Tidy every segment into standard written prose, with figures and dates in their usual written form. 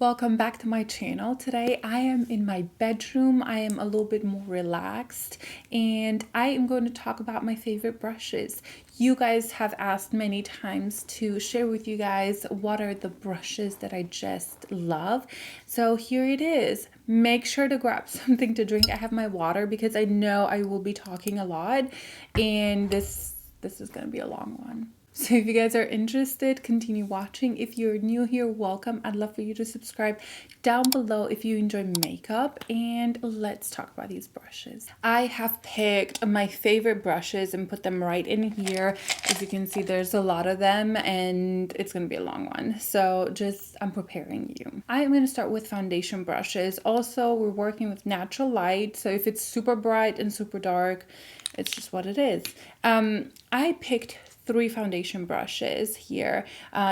Welcome back to my channel. Today I am in my bedroom. I am a little bit more relaxed and I am going to talk about my favorite brushes. You guys have asked many times to share with you guys what are the brushes that I just love. So here it is. Make sure to grab something to drink. I have my water because I know I will be talking a lot and this is going to be a long one. So if you guys are interested, continue watching. If you're new here, welcome. I'd love for you to subscribe down below if you enjoy makeup, and let's talk about these brushes. I have picked my favorite brushes and put them right in here. As you can see, there's a lot of them and it's going to be a long one. So I'm preparing you. I am going to start with foundation brushes. Also, we're working with natural light. So if it's super bright and super dark, it's just what it is. I picked 3 foundation brushes here.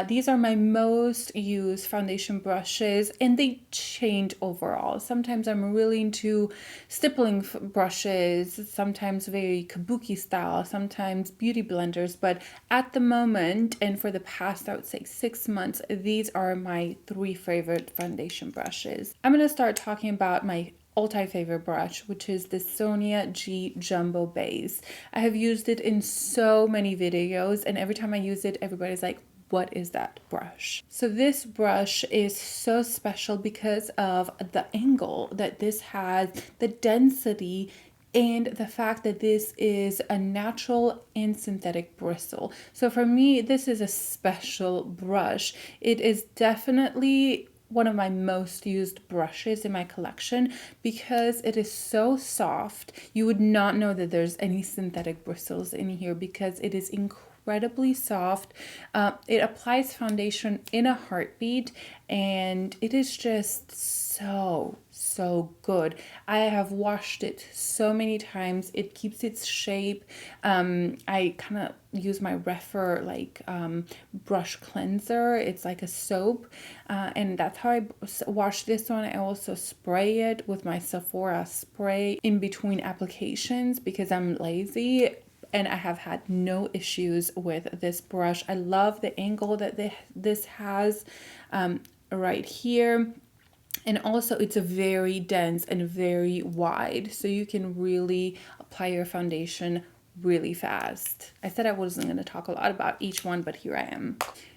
These are my most used foundation brushes and they change overall. Sometimes I'm really into stippling brushes, sometimes very kabuki style, sometimes beauty blenders, but at the moment and for the past, I would say 6 months, these are my 3 favorite foundation brushes. I'm going to start talking about my all-time favorite brush, which is the Sonia G Jumbo Base. I have used it in so many videos and every time I use it, everybody's like, what is that brush? So this brush is so special because of the angle that this has, the density, and the fact that this is a natural and synthetic bristle. So for me, this is a special brush. It is definitely one of my most used brushes in my collection because it is so soft. You would not know that there's any synthetic bristles in here because it is incredibly soft. It applies foundation in a heartbeat and it is just so good. I have washed it so many times. It keeps its shape. I kind of use my Rephr brush cleanser. It's like a soap and that's how I wash this one. I also spray it with my SEPHORA spray in between applications because I'm lazy. And I have had no issues with this brush. I love the angle that this has right here. And also it's a very dense and very wide, so you can really apply your foundation really fast. I said I wasn't going to talk a lot about each one, but here I am.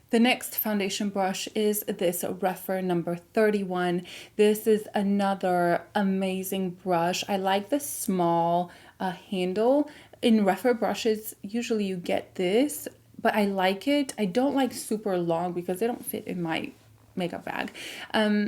The next foundation brush is this Rephr number 31. This is another amazing brush. I like the small handle. In Rephr brushes, usually you get this, but I like it. I don't like super long because they don't fit in my makeup bag.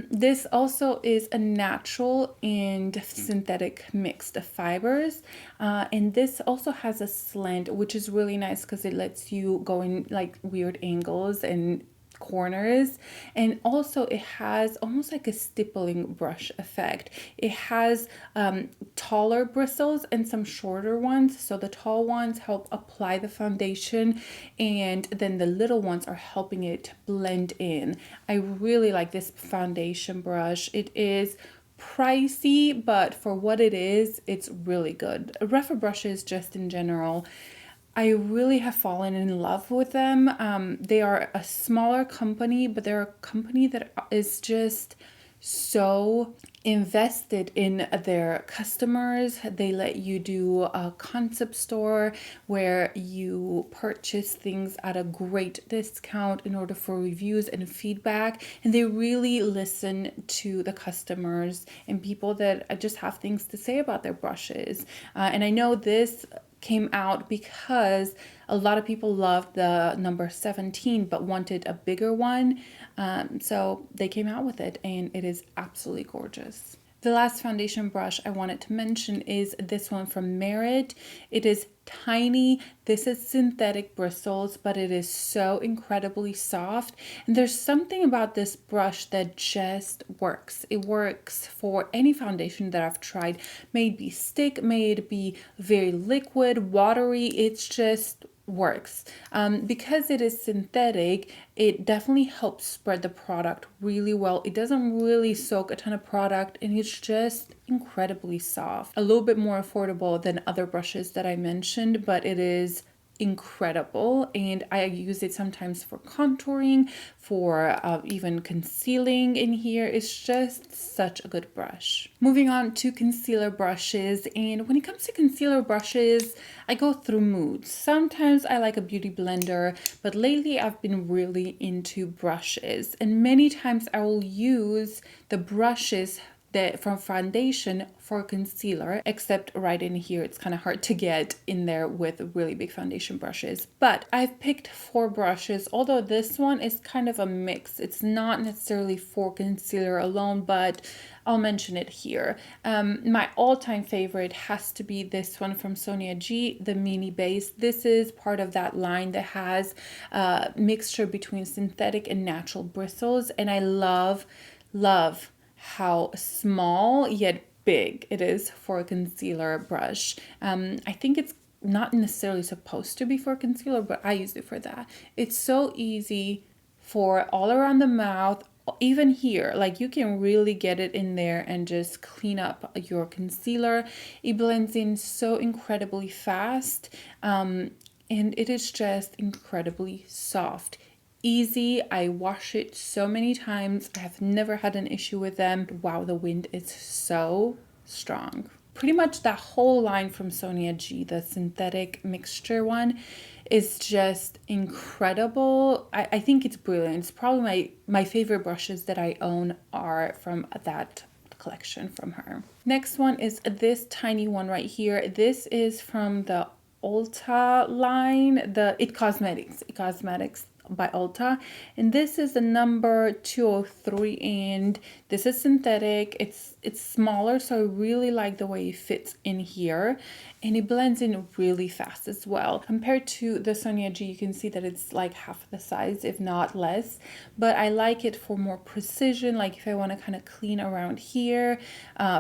This also is a natural and synthetic mixed fibers, and this also has a slant, which is really nice because it lets you go in like weird angles and corners, and also it has almost like a stippling brush effect. It has taller bristles and some shorter ones, so the tall ones help apply the foundation and then the little ones are helping it blend in. I really like this foundation brush. It is pricey, but for what it is, it's really good. Rephr brushes just in general, I really have fallen in love with them. They are a smaller company, but they're a company that is just so invested in their customers. They let you do a concept store where you purchase things at a great discount in order for reviews and feedback, and they really listen to the customers and people that just have things to say about their brushes. And I know this came out because a lot of people loved the number 17 but wanted a bigger one, so they came out with it and it is absolutely gorgeous. The last foundation brush I wanted to mention is this one from Merit. It is tiny. This is synthetic bristles, but it is so incredibly soft. And there's something about this brush that just works. It works for any foundation that I've tried. May it be stick, may it be very liquid, watery. It's just works. Because it is synthetic, it definitely helps spread the product really well. It doesn't really soak a ton of product and it's just incredibly soft. A little bit more affordable than other brushes that I mentioned, but it is incredible, and I use it sometimes for contouring, for even concealing in here. It's just such a good brush. Moving on to concealer brushes, and when it comes to concealer brushes, I go through moods. Sometimes I like a beauty blender, but lately I've been really into brushes, and many times I will use the brushes that from foundation for concealer, except right in here it's kind of hard to get in there with really big foundation brushes. But I've picked 4 brushes, although this one is kind of a mix. It's not necessarily for concealer alone, but I'll mention it here. My all-time favorite has to be this one from Sonia G, the mini base. This is part of that line that has a mixture between synthetic and natural bristles, and I love how small yet big it is for a concealer brush. I think it's not necessarily supposed to be for concealer, but I use it for that. It's so easy for all around the mouth, even here. Like, you can really get it in there and just clean up your concealer. It blends in so incredibly fast, and it is just incredibly soft. Easy. I wash it so many times. I have never had an issue with them. Wow, the wind is so strong. Pretty much that whole line from Sonia G, the synthetic mixture one, is just incredible. I think it's brilliant. It's probably my favorite brushes that I own are from that collection from her. Next one is this tiny one right here. This is from the Ulta line, the It Cosmetics by Ulta, and this is the number 203, and this is synthetic. It's smaller, so I really like the way it fits in here, and it blends in really fast as well. Compared to the Sonia G, you can see that it's like half the size, if not less, but I like it for more precision, like if I want to kind of clean around here,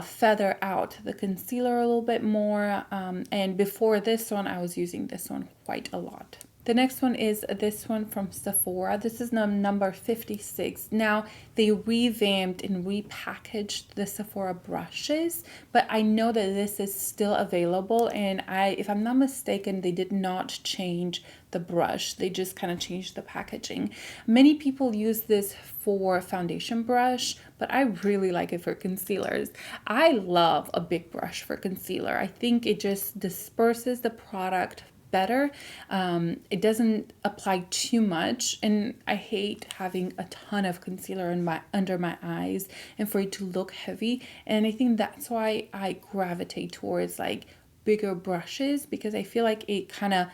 feather out the concealer a little bit more, and before this one I was using this one quite a lot. The next one is this one from Sephora. This is number 56. Now, they revamped and repackaged the Sephora brushes, but I know that this is still available, and if I'm not mistaken, they did not change the brush. They just kind of changed the packaging. Many people use this for foundation brush, but I really like it for concealers. I love a big brush for concealer. I think it just disperses the product better. It doesn't apply too much, and I hate having a ton of concealer under my eyes and for it to look heavy, and I think that's why I gravitate towards like bigger brushes, because I feel like it kind of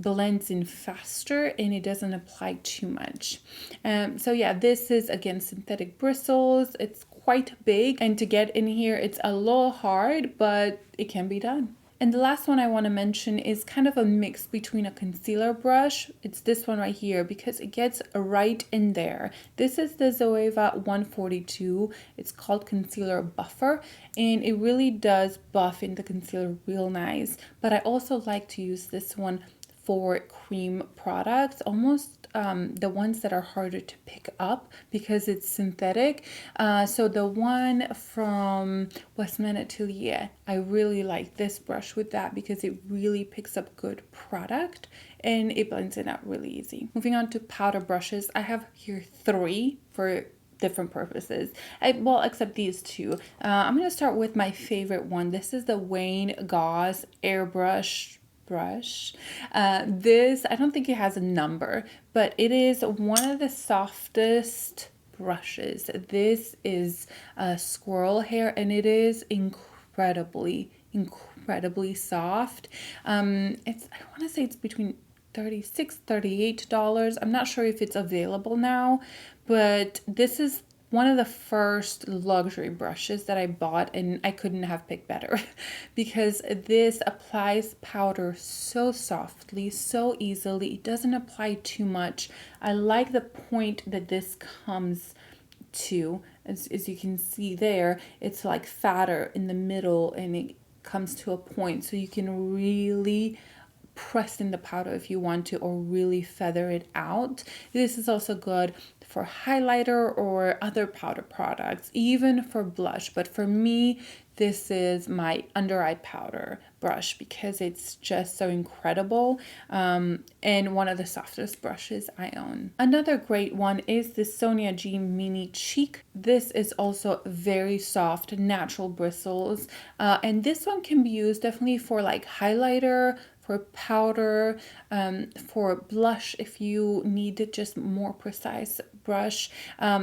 blends in faster and it doesn't apply too much. So yeah, this is again synthetic bristles. It's quite big, and to get in here it's a little hard, but it can be done. And the last one I want to mention is kind of a mix between a concealer brush. It's this one right here, because it gets right in there. This is the Zoeva 142. It's called Concealer Buffer, and it really does buff in the concealer real nice. But I also like to use this one for cream products, almost the ones that are harder to pick up because it's synthetic. So the one from Westman Atelier, I really like this brush with that because it really picks up good product and it blends it out really easy. Moving on to powder brushes, I have here 3 for different purposes. Well, except these 2. I'm going to start with my favorite one. This is the Wayne Goss Airbrush brush. This, I don't think it has a number, but it is one of the softest brushes. This is squirrel hair, and it is incredibly soft. I want to say it's between $36, $38. I'm not sure if it's available now, but this is one of the first luxury brushes that I bought, and I couldn't have picked better because this applies powder so softly, so easily. It doesn't apply too much. I like the point that this comes to. As you can see there, it's like fatter in the middle and it comes to a point, so you can really press in the powder if you want to, or really feather it out. This is also good for highlighter or other powder products, even for blush. But for me, this is my under eye powder brush because it's just so incredible, and one of the softest brushes I own. Another great one is the Sonia G Mini Cheek. This is also very soft, natural bristles, and this one can be used definitely for like highlighter, for powder, for blush if you need just more precise brush.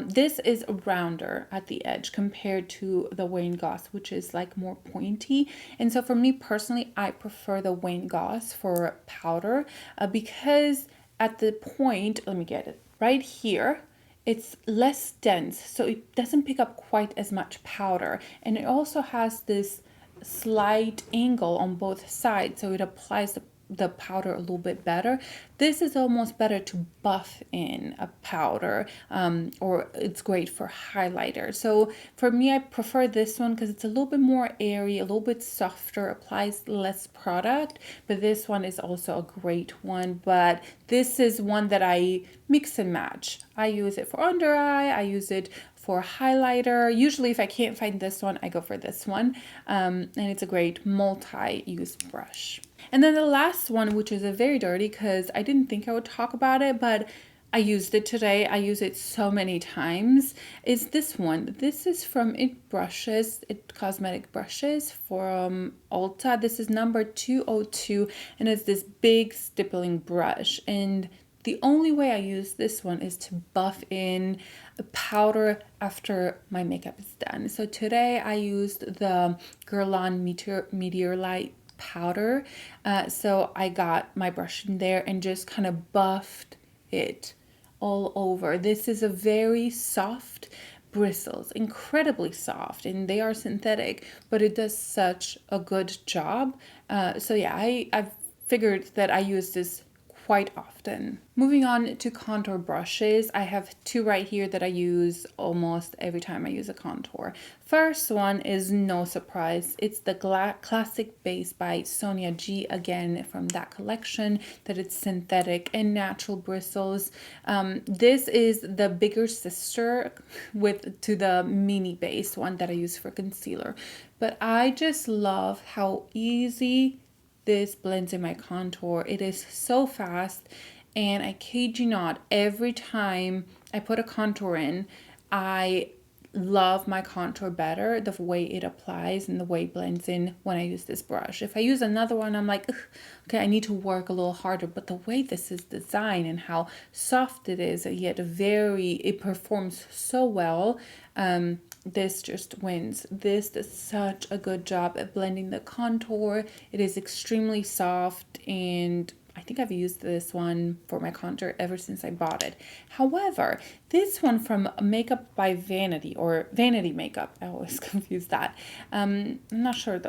This is rounder at the edge compared to the Wayne Goss, which is like more pointy. And so for me personally, I prefer the Wayne Goss for powder because at the point, let me get it right here, it's less dense, so it doesn't pick up quite as much powder. And it also has this slight angle on both sides, so it applies the powder a little bit better. This is almost better to buff in a powder, or it's great for highlighter. So for me, I prefer this one because it's a little bit more airy, a little bit softer, applies less product, but this one is also a great one. But this is one that I mix and match. I use it for under eye, I use it for highlighter. Usually if I can't find this one, I go for this one. And it's a great multi-use brush. And then the last one, which is a very dirty because I didn't think I would talk about it, but I used it today. I use it so many times. Is this one. This is from It Cosmetic Brushes from Ulta. This is number 202, and it's this big stippling brush. And the only way I use this one is to buff in a powder after my makeup is done. So today I used the Guerlain Meteor Light powder. So I got my brush in there and just kind of buffed it all over. This is a very soft bristles, incredibly soft, and they are synthetic, but it does such a good job. So yeah, I've figured that I use this quite often. Moving on to contour brushes, I have two right here that I use almost every time I use a contour. First one is no surprise. It's the Classic Base by Sonia G, again from that collection, that it's synthetic and natural bristles. This is the bigger sister to the mini base one that I use for concealer. But I just love how easy this blends in my contour. It is so fast, and I kid you not, every time I put a contour in, I love my contour better, the way it applies and the way it blends in when I use this brush. If I use another one, I'm like, okay, I need to work a little harder, but the way this is designed and how soft it is, yet it performs so well, this just wins. This does such a good job at blending the contour. It is extremely soft, and I think I've used this one for my contour ever since I bought it. However, this one from Makeup by Vanity, or Vanity Makeup, I always confuse that. I'm not sure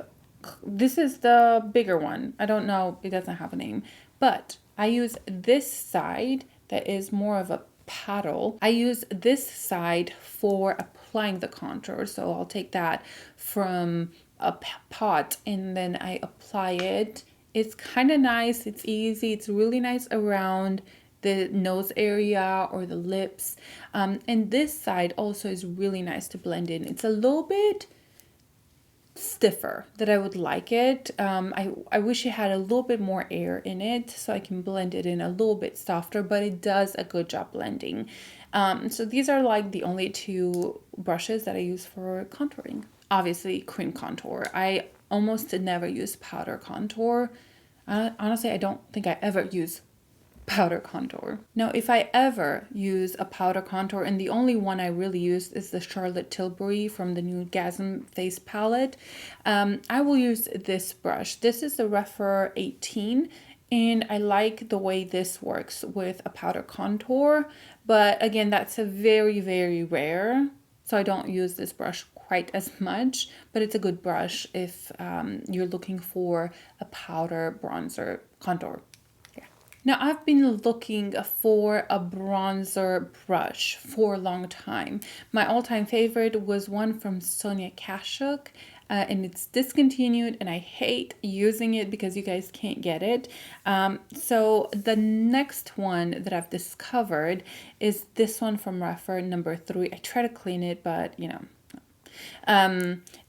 this is the bigger one. I don't know, it doesn't have a name, but I use this side that is more of a paddle. I use this side for applying the contour. So I'll take that from a pot and then I apply it. It's kind of nice. It's easy. It's really nice around the nose area or the lips. And this side also is really nice to blend in. It's a little bit stiffer that I would like it. I wish it had a little bit more air in it so I can blend it in a little bit softer, but it does a good job blending. So these are like the only two brushes that I use for contouring. Obviously, cream contour. I almost never use powder contour. Honestly, I don't think I ever use powder contour. Now, if I ever use a powder contour, and the only one I really use is the Charlotte Tilbury from the new Gasm Face Palette, I will use this brush. This is the Rephr 18, and I like the way this works with a powder contour, but again, that's a very, very rare, so I don't use this brush quite as much, but it's a good brush if you're looking for a powder bronzer contour. Now, I've been looking for a bronzer brush for a long time. My all-time favorite was one from Sonia Kashuk, and it's discontinued, and I hate using it because you guys can't get it. So the next one that I've discovered is this one from Rephr, number 3. I try to clean it, but you know,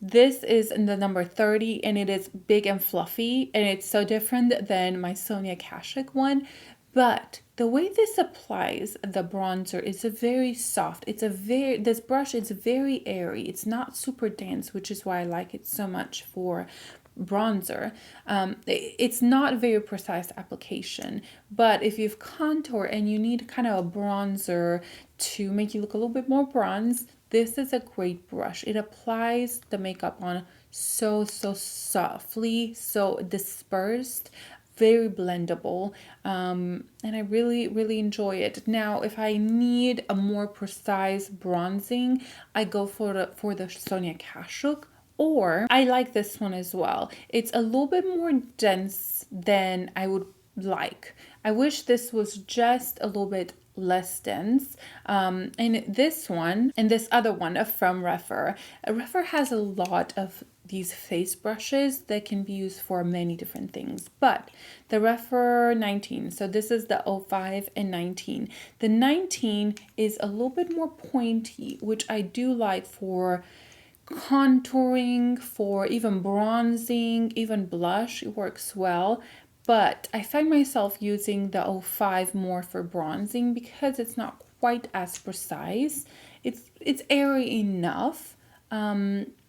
This is in the number 30 and it is big and fluffy and it's so different than my Sonia Kashuk one. But the way this applies the bronzer is a very soft. This brush is very airy. It's not super dense, which is why I like it so much for bronzer. It's not very precise application, but if you've contour and you need kind of a bronzer to make you look a little bit more bronze, this is a great brush. It applies the makeup on so softly, so dispersed, very blendable, and I really enjoy it. Now if I need a more precise bronzing, I go for the Sonia Kashuk, or I like this one as well. It's a little bit more dense than I would like. I wish this was just a little bit less dense. And this one and this other one from Rephr. Rephr has a lot of these face brushes that can be used for many different things, but the Rephr 19, so this is the 05 and 19. The 19 is a little bit more pointy, which I do like for contouring, for even bronzing, even blush. It works well. But I find myself using the 05 more for bronzing because it's not quite as precise. It's airy enough.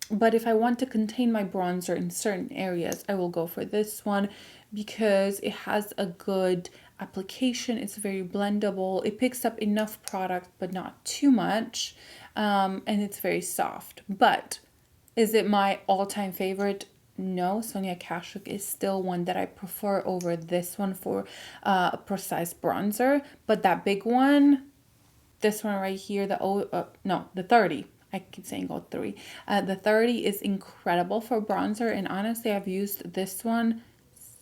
But if I want to contain my bronzer in certain areas, I will go for this one because it has a good application. It's very blendable. It picks up enough product, but not too much. And it's very soft. But is it my all-time favorite? No, Sonia Kashuk is still one that I prefer over this one for a precise bronzer. But that big one, this one right here, the 30. I keep saying 03. The 30 is incredible for bronzer, and honestly, I've used this one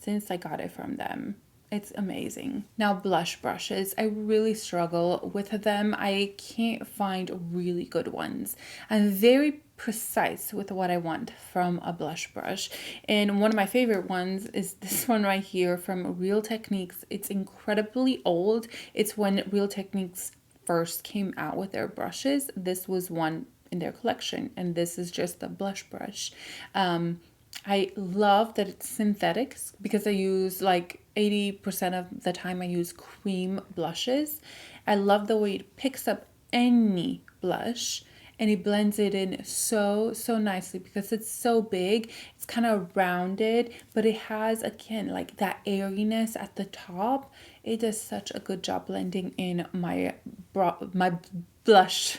since I got it from them. It's amazing. Now, blush brushes. I really struggle with them. I can't find really good ones. I'm very precise with what I want from a blush brush. And one of my favorite ones is this one right here from Real Techniques. It's incredibly old. It's when Real Techniques first came out with their brushes. This was one in their collection, and this is just a blush brush. I love that it's synthetic because I use like 80% of the time I use cream blushes. I love the way it picks up any blush and it blends it in so nicely because it's so big. It's kind of rounded, but it has, again, like that airiness at the top. It does such a good job blending in my blush.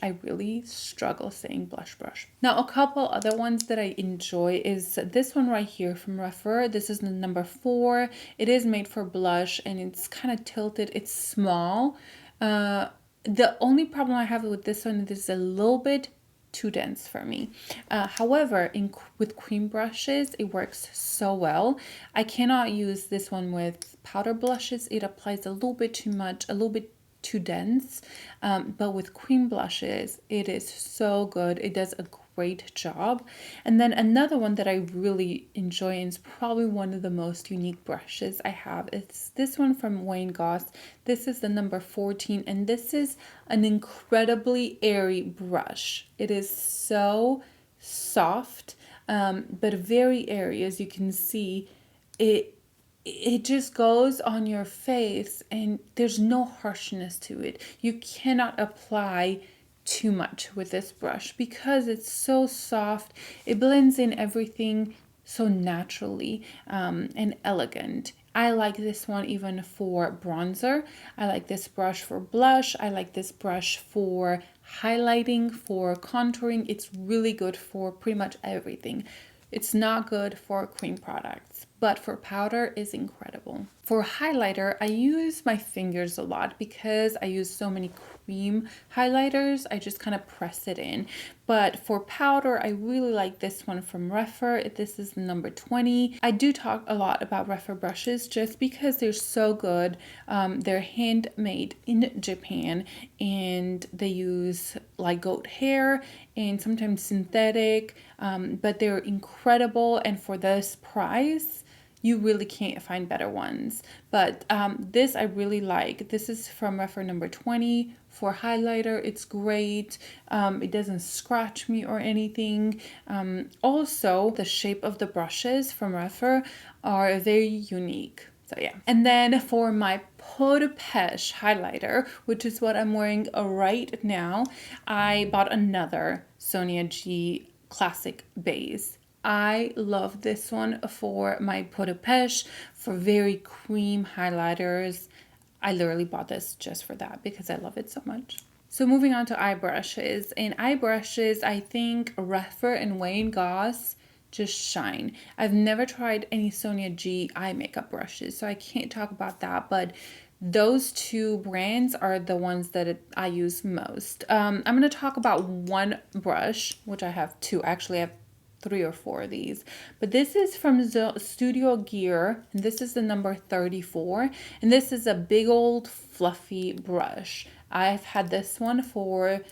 I really struggle saying blush brush. Now, a couple other ones that I enjoy is this one right here from Rephr. This is the number 4. It is made for blush and it's kind of tilted. It's small. The only problem I have with this one is a little bit too dense for me. However, with cream brushes, it works so well. I cannot use this one with powder blushes. It applies a little bit too much, a little bit too dense, but with cream blushes it is so good. It does a great job. And then another one that I really enjoy, and it's probably one of the most unique brushes I have, it's this one from Goss. This is the number 14, and this is an incredibly airy brush. It is so soft, but very airy. As you can see, it just goes on your face and there's no harshness to it. You cannot apply too much with this brush because it's so soft. It blends in everything so naturally and elegant. I like this one even for bronzer. I like this brush for blush. I like this brush for highlighting, for contouring. It's really good for pretty much everything. It's not good for cream products, but for powder is incredible. For highlighter, I use my fingers a lot because I use so many cream highlighters. I just kind of press it in. But for powder, I really like this one from Rephr. This is the number 20. I do talk a lot about Rephr brushes just because they're so good. They're handmade in Japan and they use like goat hair and sometimes synthetic, but they're incredible. And for this price, you really can't find better ones. But this I really like. This is from Rephr number 20 for highlighter. It's great. It doesn't scratch me or anything. Also, the shape of the brushes from Rephr are very unique. So yeah. And then for my Peau de Pêche highlighter, which is what I'm wearing right now, I bought another Sonia G Classic Base. I love this one for my Peau de Pêche, for very cream highlighters. I literally bought this just for that because I love it so much. So moving on to eye brushes. In eye brushes, I think Rephr and Goss just shine. I've never tried any Sonia G eye makeup brushes, so I can't talk about that, but those two brands are the ones that I use most. I'm going to talk about one brush, which I have two. Actually, I have 3 or 4 of these, but this is from Studio Gear, and this is the number 34, and this is a big old fluffy brush. I've had this one for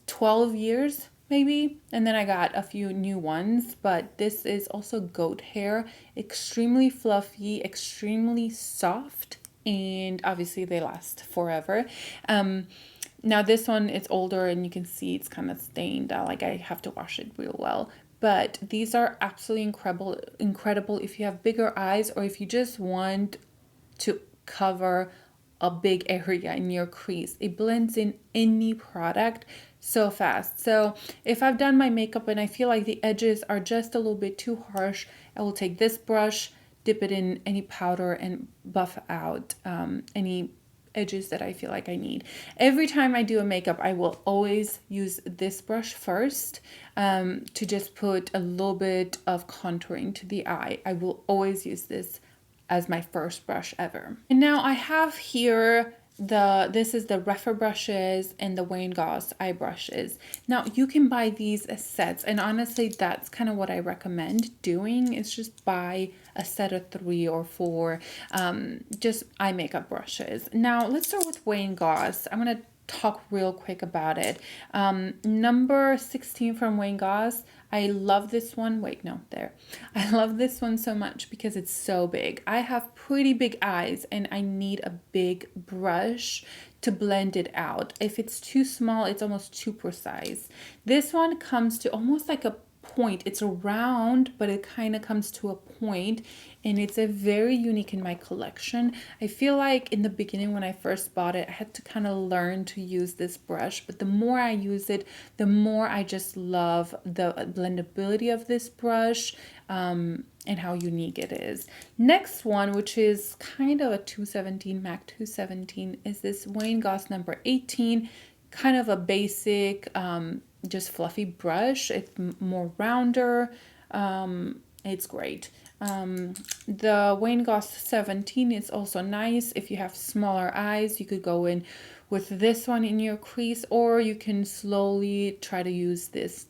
12 years maybe, and then I got a few new ones, but this is also goat hair, extremely fluffy, extremely soft, and obviously they last forever. Now this one is older and you can see it's kind of stained, like I have to wash it real well. But these are absolutely incredible if you have bigger eyes, or if you just want to cover a big area in your crease. It blends in any product so fast. So if I've done my makeup and I feel like the edges are just a little bit too harsh, I will take this brush, dip it in any powder, and buff out any edges that I feel like I need. Every time I do a makeup, I will always use this brush first to just put a little bit of contouring to the eye. I will always use this as my first brush ever. And now I have here this is the Rephr brushes and the Goss eye brushes. Now you can buy these as sets, and honestly that's kind of what I recommend doing, is just buy a set of 3 or 4 just eye makeup brushes. Now let's start with Goss. I'm gonna talk real quick about it. Number 16 from Goss. I love this one. Wait, no, there. I love this one so much because it's so big. I have pretty big eyes and I need a big brush to blend it out. If it's too small, it's almost too precise. This one comes to almost like a point. It's round, but it kind of comes to a point, and it's a very unique in my collection. I feel like in the beginning when I first bought it, I had to kind of learn to use this brush, but the more I use it, the more I just love the blendability of this brush and how unique it is. Next one, which is kind of a 217 MAC 217, is this Goss number 18, kind of a basic just fluffy brush. It's more rounder. It's great. The Goss 17 is also nice. If you have smaller eyes, you could go in with this one in your crease, or you can slowly try to use this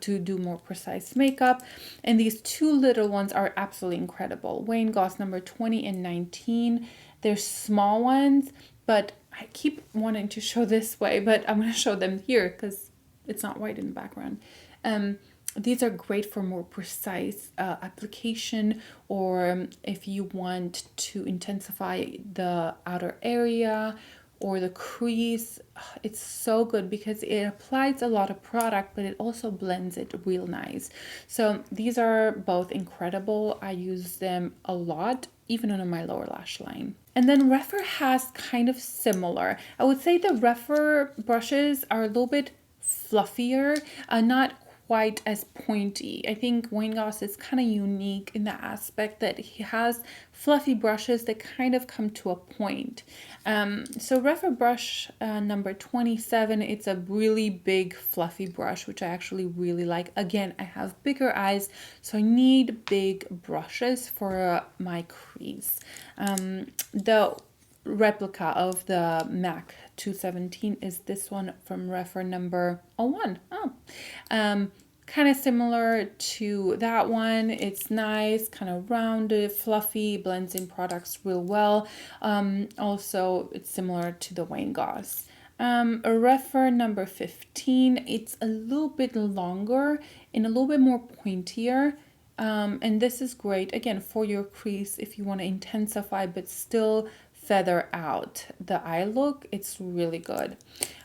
to do more precise makeup. And these 2 little ones are absolutely incredible. Goss number 20 and 19. They're small ones, but I keep wanting to show this way, but I'm going to show them here because it's not white in the background. These are great for more precise application, or if you want to intensify the outer area or the crease. It's so good because it applies a lot of product, but it also blends it real nice. So these are both incredible. I use them a lot, even on my lower lash line. And then Rephr has kind of similar. I would say the Rephr brushes are a little bit fluffier, not quite as pointy. I think Goss is kind of unique in the aspect that he has fluffy brushes that kind of come to a point. So Rephr brush number 27, it's a really big fluffy brush, which I actually really like. Again, I have bigger eyes, so I need big brushes for my crease. The replica of the MAC 217 is this one from Rephr number 01. Kind of similar to that one. It's nice, kind of rounded, fluffy, blends in products real well. Also, it's similar to the Goss. Rephr number 15, it's a little bit longer and a little bit more pointier. And this is great, again, for your crease if you want to intensify but still feather out the eye look. It's really good.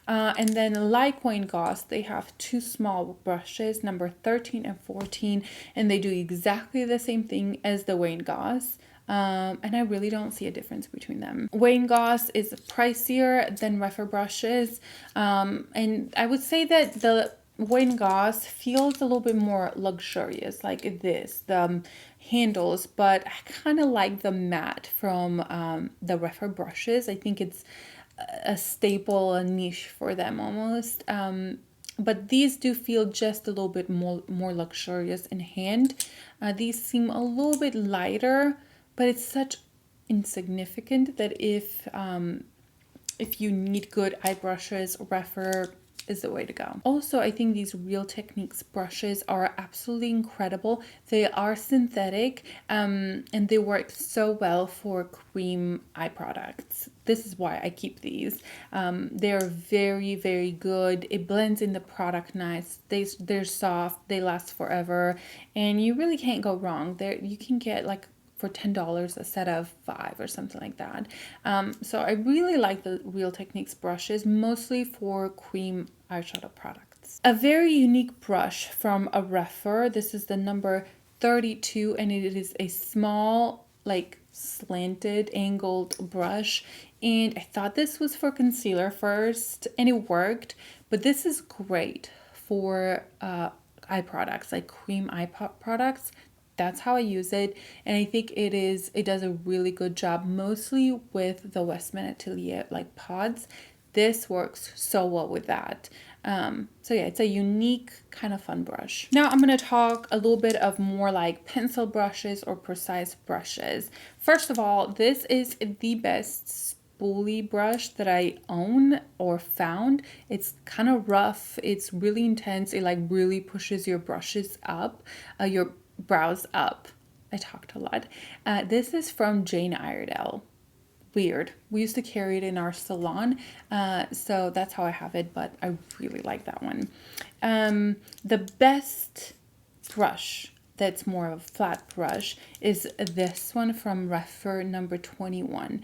And then like Wayne Goss, they have two small brushes, number 13 and 14, and they do exactly the same thing as the Wayne Goss. And I really don't see a difference between them. Wayne Goss is pricier than Rephr brushes, and I would say that the Wayne Goss feels a little bit more luxurious, like this, the handles, but I kind of like the matte from the Rephr brushes. I think it's a staple, a niche for them almost. But these do feel just a little bit more luxurious in hand. These seem a little bit lighter, but it's such insignificant that if you need good eye brushes, Rephr is the way to go. Also, I think these Real Techniques brushes are absolutely incredible. They are synthetic, and they work so well for cream eye products. This is why I keep these. They're very, very good. It blends in the product nice. They're soft, they last forever, and you really can't go wrong. You can get like for $10 a set of 5 or something like that. So I really like the Real Techniques brushes, mostly for cream eyeshadow products. A very unique brush from a Rephr. This is the number 32, and it is a small, like slanted, angled brush. And I thought this was for concealer first, and it worked, but this is great for eye products, like cream eye products. That's how I use it, and I think it does a really good job, mostly with the Westman Atelier like pods. This works so well with that. So yeah, it's a unique kind of fun brush. Now I'm going to talk a little bit of more like pencil brushes or precise brushes. First of all, this is the best spoolie brush that I own or found. It's kind of rough. It's really intense. It like really pushes your brushes up, your brows up. I talked a lot. This is from Jane Iredale. Weird. We used to carry it in our salon, so that's how I have it, but I really like that one. The best brush that's more of a flat brush is this one from Rephr, number 21.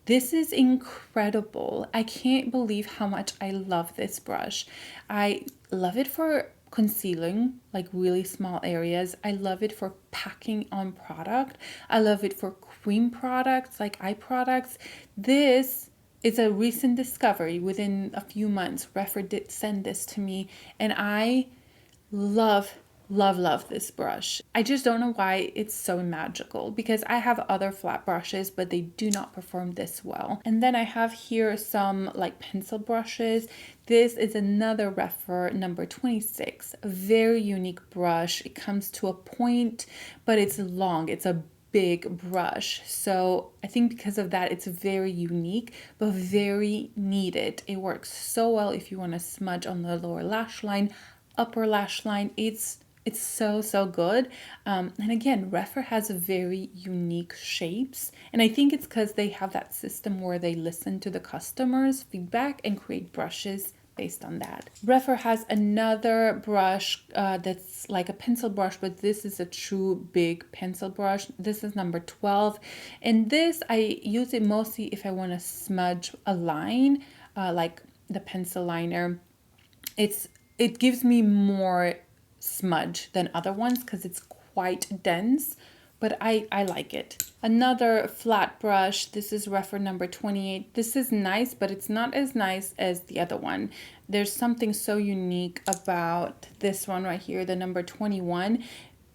This is incredible. I can't believe how much I love this brush. I love it for concealing like really small areas. I love it for packing on product. I love it for cream products, like eye products. This is a recent discovery. Within a few months, Rephr did send this to me, and I love this brush. I just don't know why it's so magical, because I have other flat brushes, but they do not perform this well. And then I have here some like pencil brushes. This is another Rephr, number 26, a very unique brush. It comes to a point, but it's long. It's a big brush, so I think because of that it's very unique but very needed. It works so well if you want to smudge on the lower lash line, upper lash line. It's so good. And again, Rephr has very unique shapes, and I think it's because they have that system where they listen to the customers' feedback and create brushes based on that. Rephr has another brush that's like a pencil brush, but this is a true big pencil brush. This is number 12, and this I use it mostly if I want to smudge a line, like the pencil liner. It gives me more smudge than other ones because it's quite dense, but I like it. Another flat brush, this is Rephr number 28. This is nice, but it's not as nice as the other one. There's something so unique about this one right here, the number 21,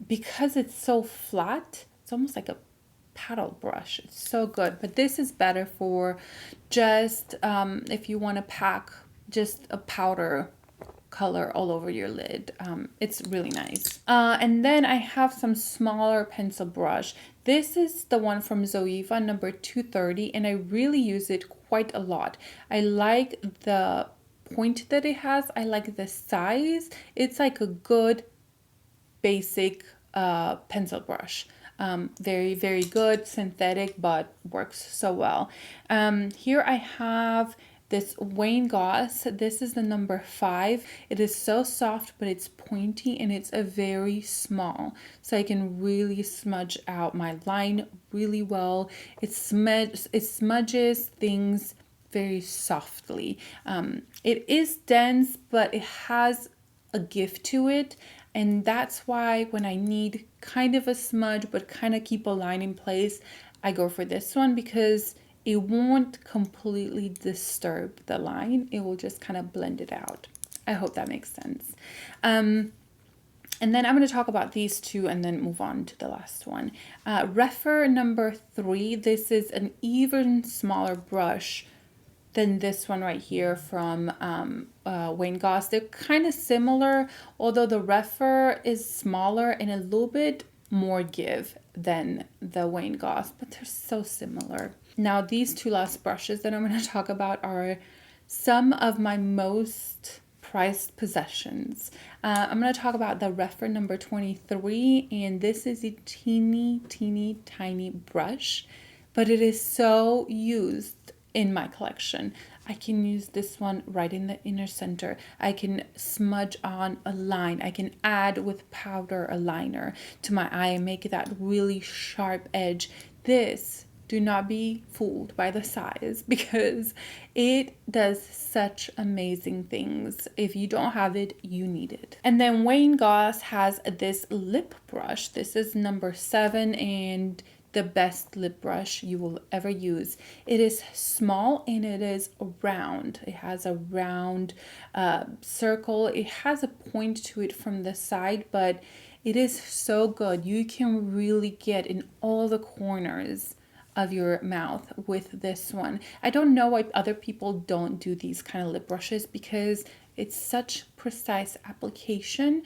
because it's so flat. It's almost like a paddle brush. It's so good, but this is better for just if you want to pack just a powder color all over your lid. It's really nice. And then I have some smaller pencil brush. This is the one from Zoeva, number 230, and I really use it quite a lot. I like the point that it has. I like the size. It's like a good basic pencil brush. Very good, synthetic, but works so well. Here I have this Wayne Goss. This is the number 5. It is so soft, but it's pointy and it's a very small. So I can really smudge out my line really well. It smudges things very softly. It is dense, but it has a gift to it. And that's why when I need kind of a smudge, but kind of keep a line in place, I go for this one because it won't completely disturb the line. It will just kind of blend it out. I hope that makes sense. And then I'm going to talk about these two and then move on to the last one. Rephr number 3. This is an even smaller brush than this one right here from Wayne Goss. They're kind of similar, although the Rephr is smaller and a little bit more give than the Wayne Goss, but they're so similar. Now, these two last brushes that I'm going to talk about are some of my most prized possessions. I'm going to talk about the Rephr number 23, and this is a teeny tiny brush, but it is so used in my collection. I can use this one right in the inner center. I can smudge on a line. I can add with powder a liner to my eye and make that really sharp edge. This, do not be fooled by the size because it does such amazing things. If you don't have it, you need it. And then Wayne Goss has this lip brush. This is number 7 and the best lip brush you will ever use. It is small and it is round. It has a round circle. It has a point to it from the side, but it is so good. You can really get in all the corners of your mouth with this one. I don't know why other people don't do these kind of lip brushes because it's such precise application.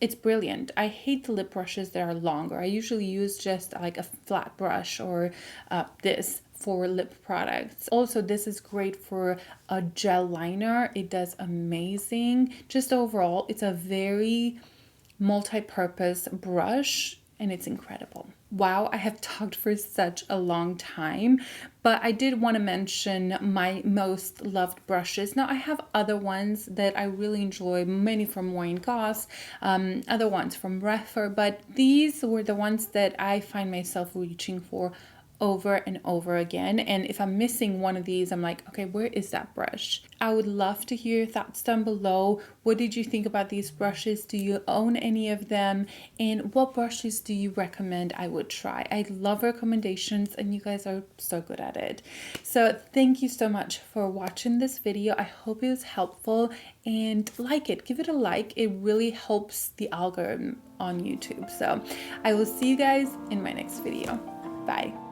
It's brilliant. I hate the lip brushes that are longer. I usually use just like a flat brush or this for lip products. Also, this is great for a gel liner. It does amazing. Just overall, it's a very multi-purpose brush and it's incredible. Wow, I have talked for such a long time, but I did want to mention my most loved brushes. Now, I have other ones that I really enjoy, many from Wayne Goss, other ones from Rephr, but these were the ones that I find myself reaching for over and over again. And if I'm missing one of these, I'm like, okay, where is that brush? I would love to hear your thoughts down below. What did you think about these brushes? Do you own any of them? And what brushes do you recommend I would try? I love recommendations and you guys are so good at it. So thank you so much for watching this video. I hope it was helpful and like it, give it a like. It really helps the algorithm on YouTube. So I will see you guys in my next video. Bye.